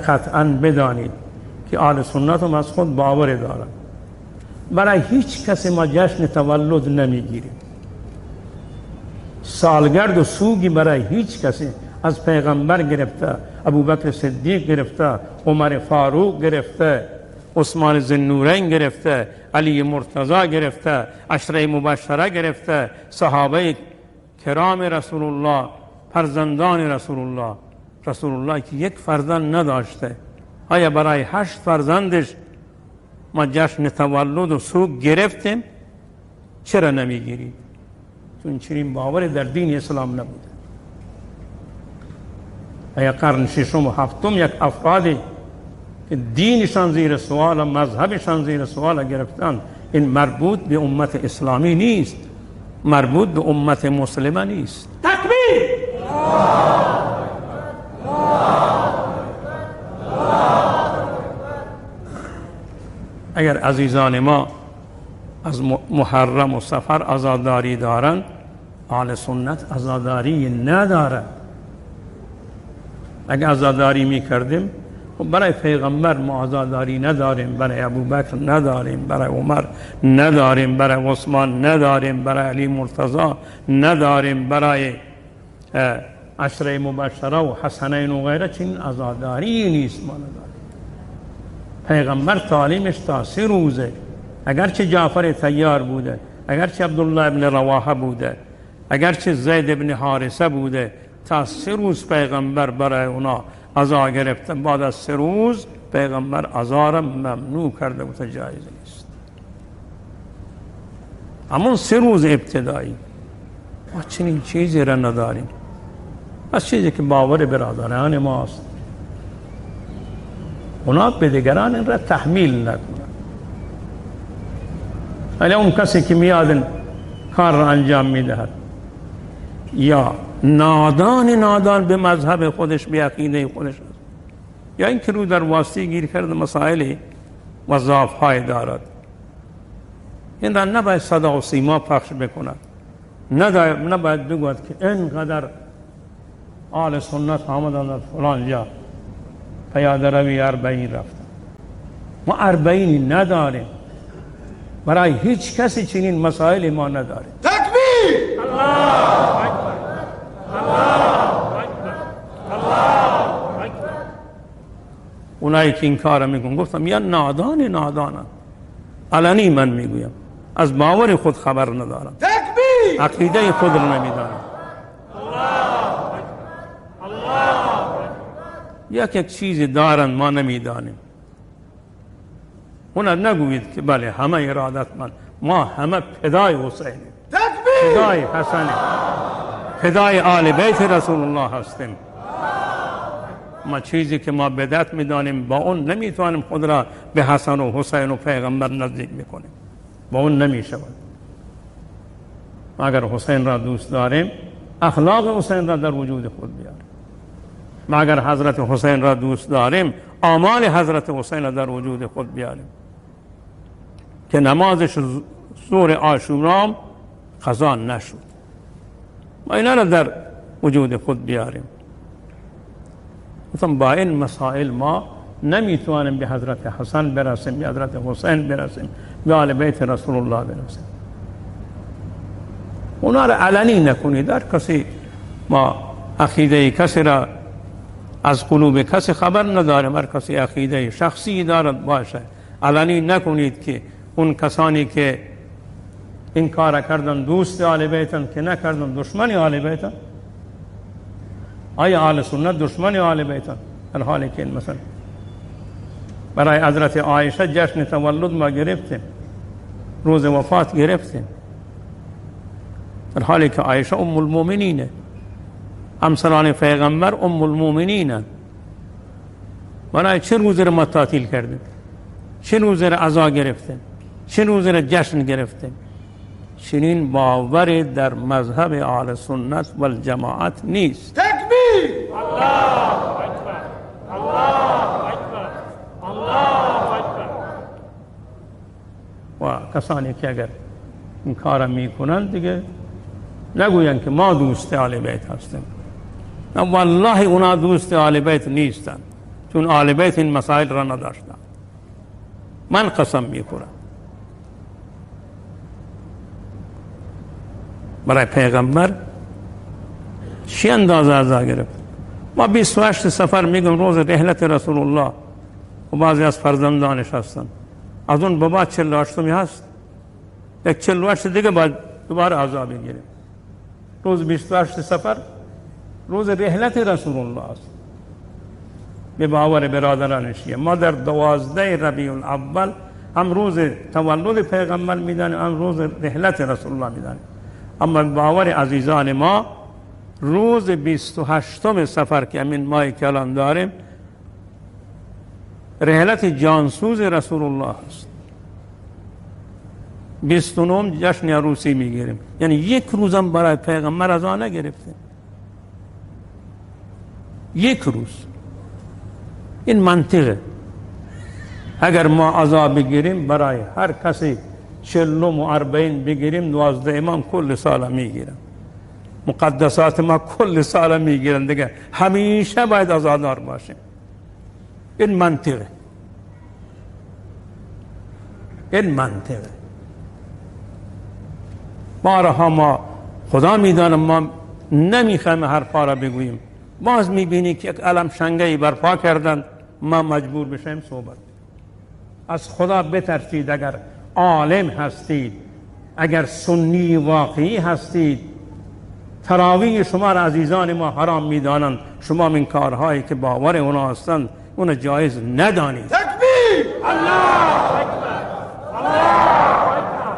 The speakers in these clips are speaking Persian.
قطعا بدانید که آل سنت هم از خود باور دارن. برای هیچ کسی ما جشن تولد نمیگیریم، سالگرد و سوگی برای هیچ کسی، از پیغمبر گرفته، ابوبکر صدیق گرفته، عمر فاروق گرفته، عثمان ذوالنورین گرفته، علی مرتضی گرفته، عشره مبشره گرفته، صحابه کرام رسول الله، فرزندان رسول الله که یک فرزند نداشته، آیا برای 8 فرزندش ما جشن تولد و سوگ گرفتیم؟ چرا نمیگیرید؟ چون چنین باور در دین اسلام نبوده. ایا قرن ششم و هفتم یک افرادی که دینشان زیر سوال، مذهبشان زیر سوال گرفتن، این مربوط به امت اسلامی نیست، مربوط به امت مسلمه نیست. تکبیر! اگر عزیزان ما از محرم و سفر عزاداری دارند، اهل سنت عزاداری ندارد. اگر عزاداری میکردیم، برای پیغمبر ما عزاداری نداریم، برای ابوبکر نداریم، برای عمر نداریم، برای عثمان نداریم، برای علی مرتضی نداریم، برای عشره مبشره و حسنین و غیره چنین عزاداری نیست، ما نداریم. پیغمبر تعلیمش تا 3 روزه، اگرچه جعفر طیار بوده، اگرچه عبدالله ابن رواحه بوده، اگرچه زید ابن حارثه بوده، تا 3 روز پیغمبر برای اونا عزا گرفته. بعد از 3 روز پیغمبر عزا را ممنوع کرده و جایز نیست. اما 3 روز ابتدایی ما چنین چیزی را نداریم، از چیزی که باور برادران ماست. اونا به دیگران این را تحمیل نکنن. ولی اون کسی که میاد کار را انجام میدهد، یا نادان به مذهب خودش، به عقیده خودش است، یا اینکه رو در واسطه گیر کرده مسائل وظایف‌های دارد، این را نباید صدا و سیما پخش بکند، نباید بگوید که اینقدر آل سنت آمدن در فلان جا پیاده روی 40 رفتن. ما 40 نداریم، برای هیچ کسی چنین مسائل ما نداریم. تکبیر! الله اکبر، الله اکبر، الله اکبر. اونایی که این کار میکنن، گفتم یا نادانن، علنی من میگویم، از باور خود خبر ندارم، تکبیر! عقیده خود رو نمیدانم. یک چیزی دارن ما نمیدانیم. اونا نگوید که بله همه ارادتمند، ما همه فدای حسینیم، تکبیر! فدای حسنیم، فدای آل بیت رسول الله هستیم. ما چیزی که ما بدعت میدانیم، با اون نمیتوانیم خود را به حسن و حسین و پیغمبر نزدیک میکنیم، با اون نمیشود. اگر حسین را دوست داریم، اخلاق حسین را در وجود خود بیاریم. ما اگر حضرت حسین را دوست داریم، اعمال حضرت حسین را در وجود خود بیاریم، که نمازش ظهر عاشورا قضا نشد، ما اینا را در وجود خود بیاریم. مثلا با این مسائل ما نمیتوانیم به حضرت حسن برسیم، به حضرت حسین برسیم، به آل بیت رسول الله برسیم. اونا را علنی نکنید. در کسی ما عقیده کسی را از قلوب کسی خبر نداریم، هر کسی عقیده شخصی دارد باشه، علنی نکنید که اون کسانی که این کار کردن دوست آل بیتن، که نکردن دشمن آل بیتن. آیا آل سنت دشمن آل بیتن؟ در حالی که مثلا برای حضرت عایشه جشن تولد ما گرفتیم، روز وفات گرفتیم، در حالی که عایشه ام المؤمنینه، همسران پیغمبر ام المؤمنینه. برای چه روز را ما تعطیل کردیم؟ چه روز را عزا گرفتیم؟ چه روز را جشن گرفتیم؟ چنین باور در مذهب اهل سنت و الجماعت نیست. تکبیر! الله اکبر، الله اکبر، الله اکبر. و کسانی که اگر این کار میکنند دیگه نگوین که ما دوست آل بیت هستیم. نه والله اونا دوست آل بیت نیستند. چون آل بیت این مسائل را نداشتند. من قسم میخورم برای پیغمبر چی اندازه عزا گرفت. ما 28 سفر میگم روز رحلت رسول الله و بعضی از فرزندانش هستن، از اون به بعد 48 هست، یک 48 دیگه باید دوباره عزا بگیریم. روز 28 سفر روز رحلت رسول الله است. به باور برادران شیعه ما در 12 ربیع الاول هم روز تولد پیغمبر میدانیم، هم روز رحلت رسول الله میدانیم. اما به باور عزیزان ما روز 28 سفر که همین ماهی که الان داریم رحلت جانسوز رسول الله است. 29 جشن عروسی میگیریم، یعنی یک روزم برای پیغمبر عزا نگرفتیم، یک روز. این منطقه. اگر ما عزا بگیریم برای هر کسی 40 و 40 بگیریم، 12 امام کل سال میگیرن، مقدسات ما کل سال میگیرن دیگه، همیشه باید عزادار باشیم. این منطقه، این منطقه. بارها ما خدا میدانم ما نمیخوایم حرفا را بگوییم، باز میبینی که یک علم شنگهی برپا کردند، ما مجبور بشیم صحبت. از خدا بترسید. اگر عالم هستید، اگر سنی واقعی هستید، تراویح شما را عزیزان ما حرام میدانند، شما این کارهایی که باور اونا هستند اون جایز ندانید. تکبیر! الله اکبر! الله اکبر!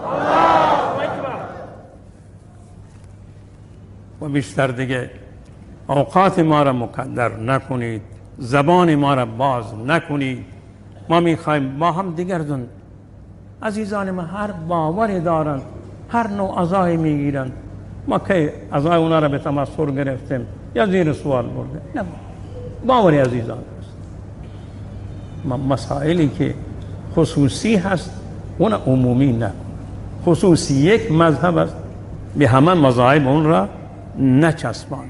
الله اکبر! و بیشتر دیگه اوقات ما را مکدر نکنید، زبان ما را باز نکنید. ما میخوایم با هم دیگران، عزیزان ما هر باوری دارند، هر نوع عزایی میگیرند. ما که عزای اونا را به تمسخر گرفتیم یا زیر سوال برده؟ نه، باوری عزیزان است. ما مسائلی که خصوصی هست اون عمومی نکن. خصوصی یک مذهب است، به همه مذاهب اون را نچسباند،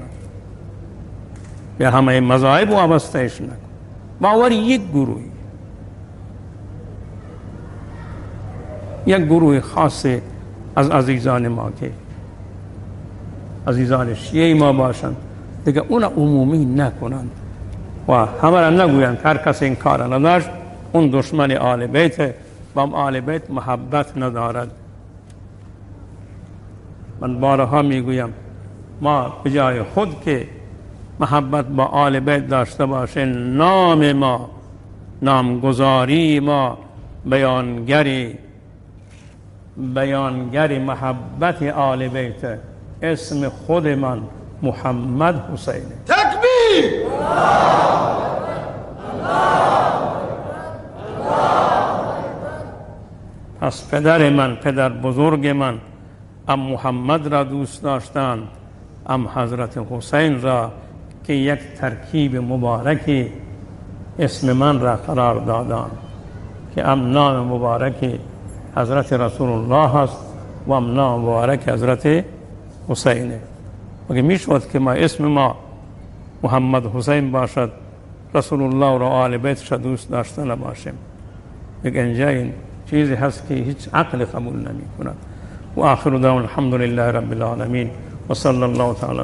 به همه مذاهب وابستهش نکن. باور یک گروهی، یک گروه خاص از عزیزان ما که عزیزان شیعه ما باشند دیگه اون عمومی نکنند و همه را نگویند هر کس این کار نداشت اون دشمن آل بیت، با آل بیت محبت ندارد. من بارها میگویم ما به جای خود که محبت با آل بیت داشته باشیم، نام ما، نامگذاری ما بیانگری محبت آل بیت، اسم خود من محمد حسین. تکبیر! پس پدر من، پدر بزرگ من، ام محمد را دوست داشتند، ام حضرت حسین را که یک ترکیب مبارکی اسم من را قرار دادند که ام نام مبارک حضرت رسول الله هست و ام نام مبارک حضرت حسینه. مگه میشود که ما اسم ما محمد حسین باشد، رسول الله را آل بیتش دوست داشته نباشیم؟ یک اینجا این چیزی هست که هیچ عقل قبول نمی کند. و آخر دعوانا الحمد لله رب العالمین و صلی الله تعالی